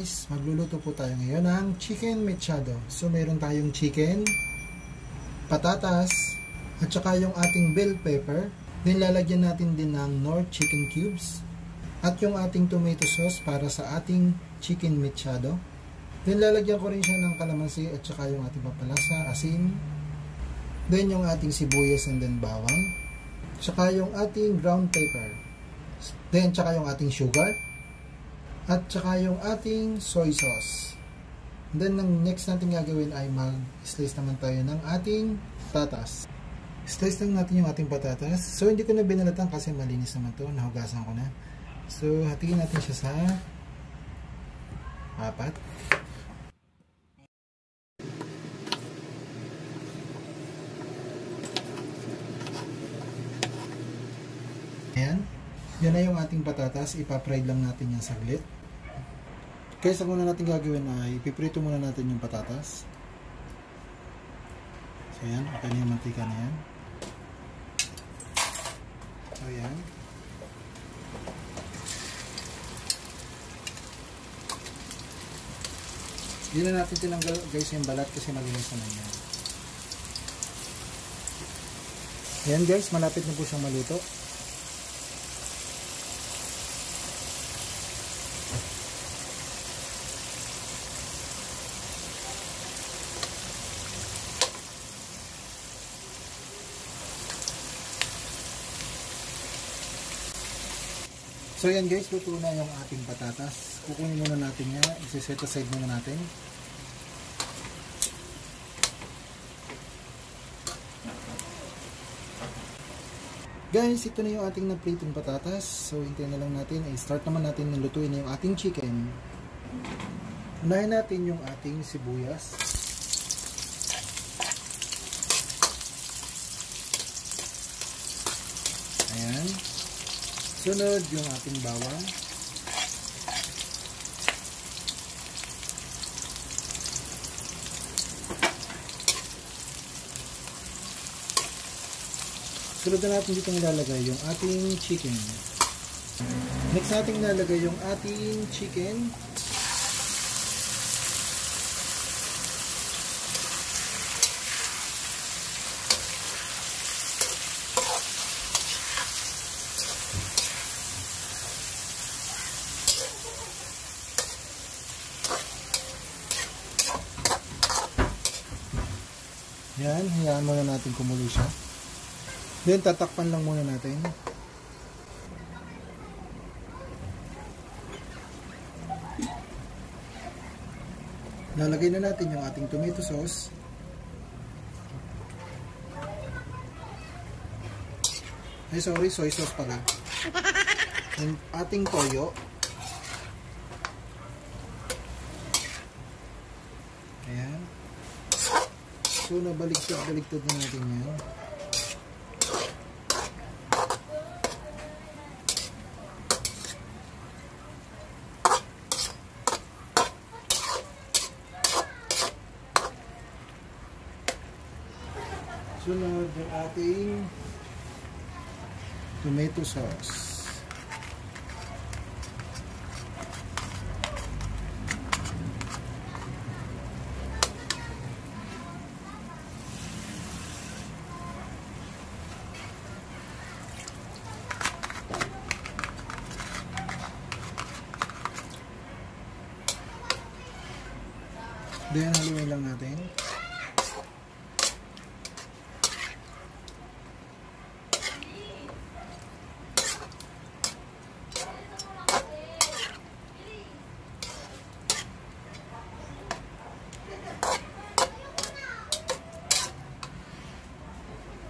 guys, magluluto po tayo ngayon ng chicken mechado. So meron tayong chicken, patatas, at saka yung ating bell pepper. Then lalagyan natin din ng Knorr chicken cubes at yung ating tomato sauce para sa ating chicken mechado. Then lalagyan ko rin siya ng kalamansi at saka yung ating papalasa, asin. Then yung ating sibuyas and then bawang. Saka yung ating ground pepper. Then saka yung ating sugar. At saka yung ating soy sauce. Then, ang next natin gagawin ay mag-slice naman tayo ng ating patatas. Slice lang natin yung ating patatas. So, hindi ko na binalatan kasi malinis naman to. Nahugasan ko na. So, hatiin natin siya sa 4. Ayan. Yan na yung ating patatas. Ipa-fried lang natin yan saglit. Kaya muna natin gagawin ay ipiprito muna natin yung patatas. So yan, okay na yung mantika na yan. So yan. Hindi na natin tinanggal guys yung balat kasi malinis naman yan. Yan guys, malapit na po siyang maluto. So yan guys, luto na yung ating patatas. Kukunin muna natin yan. Isi-set aside muna natin. Guys, ito na yung ating na-pritong patatas. So hintayin na lang natin. I-start naman natin na lutuin na yung ating chicken. Unahin natin yung ating sibuyas. Ayan. Sunod yung ating bawang. Sunod na natin dito nilalagay yung ating chicken. Next natin nilalagay yung ating chicken. Yan, hayaan muna natin kumulo siya. Then, tatakpan lang muna natin. Lalagay na natin yung ating tomato sauce. Ay, sorry, soy sauce pala. Yung ating toyo. Ayan. So, nabaligtad na natin yan. Sunod yung ating tomato sauce. Then, haluin lang natin.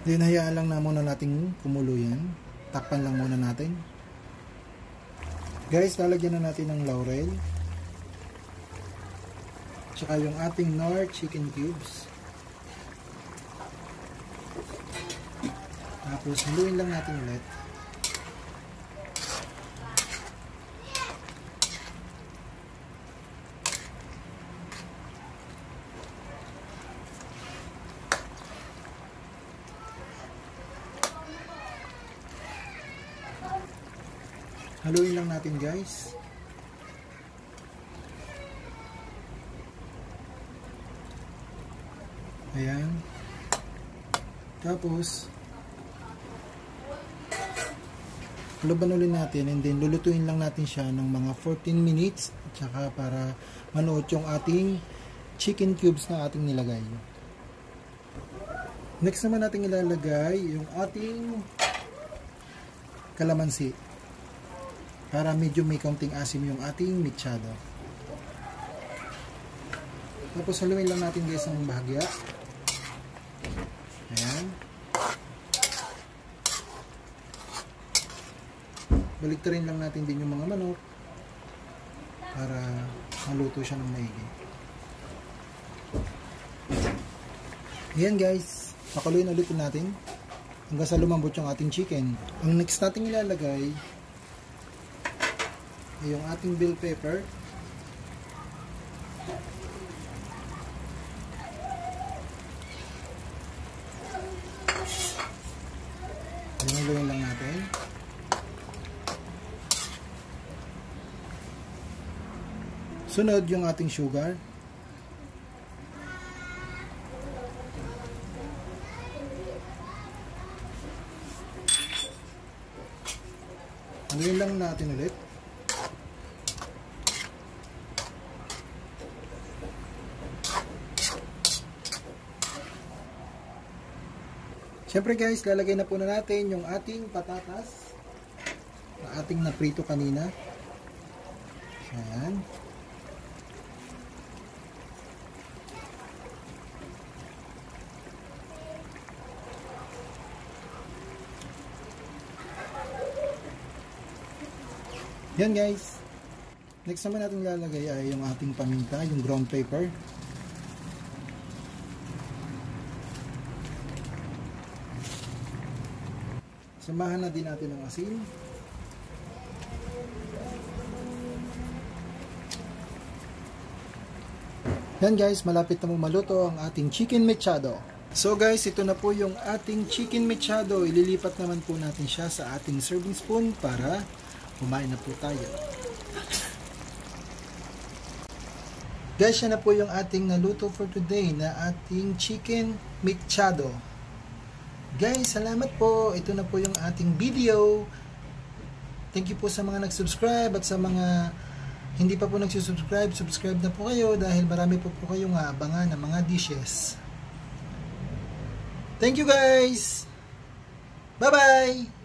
Then, hayaan lang na muna natin kumulo yan. Takpan lang muna natin. Guys, lalagyan na natin ng laurel. Tsaka yung ating Knorr chicken cubes. Tapos, haluin lang natin ulit. Haluin lang natin guys. Ayan. Tapos, laban ulit natin and then lulutuin lang natin siya ng mga 14 minutes at saka para manuot yung ating chicken cubes na ating nilagay. Next naman natin ilalagay yung ating kalamansi para medyo may kaunting asim yung ating mechado. Tapos haluin lang natin guys ng bahagya. Ayan. Baliktarin lang natin din yung mga manok para maluto siya ng maigi. Ayan guys, pakuloyin ulit natin hanggang sa lumambot yung ating chicken. Ang next natin ilalagay ay yung ating bell pepper. Haluin lang natin. Sunod yung ating sugar. Haluin lang natin ulit. Siyempre guys, lalagay na po na natin yung ating patatas na ating naprito kanina. Ayan. Yan guys. Next naman natin lalagay ay yung ating paminta, yung ground pepper. Samahan na din natin ng asin. Yan guys, malapit na mo maluto ang ating chicken mechado. So guys, ito na po yung ating chicken mechado. Ililipat naman po natin siya sa ating serving spoon para kumain na po tayo. Guys, yan na po yung ating naluto for today na ating chicken mechado. Guys, salamat po. Ito na po yung ating video. Thank you po sa mga nag-subscribe at sa mga hindi pa po nagsusubscribe, subscribe na po kayo dahil marami po kayong aabangan ng mga dishes. Thank you guys! Bye-bye!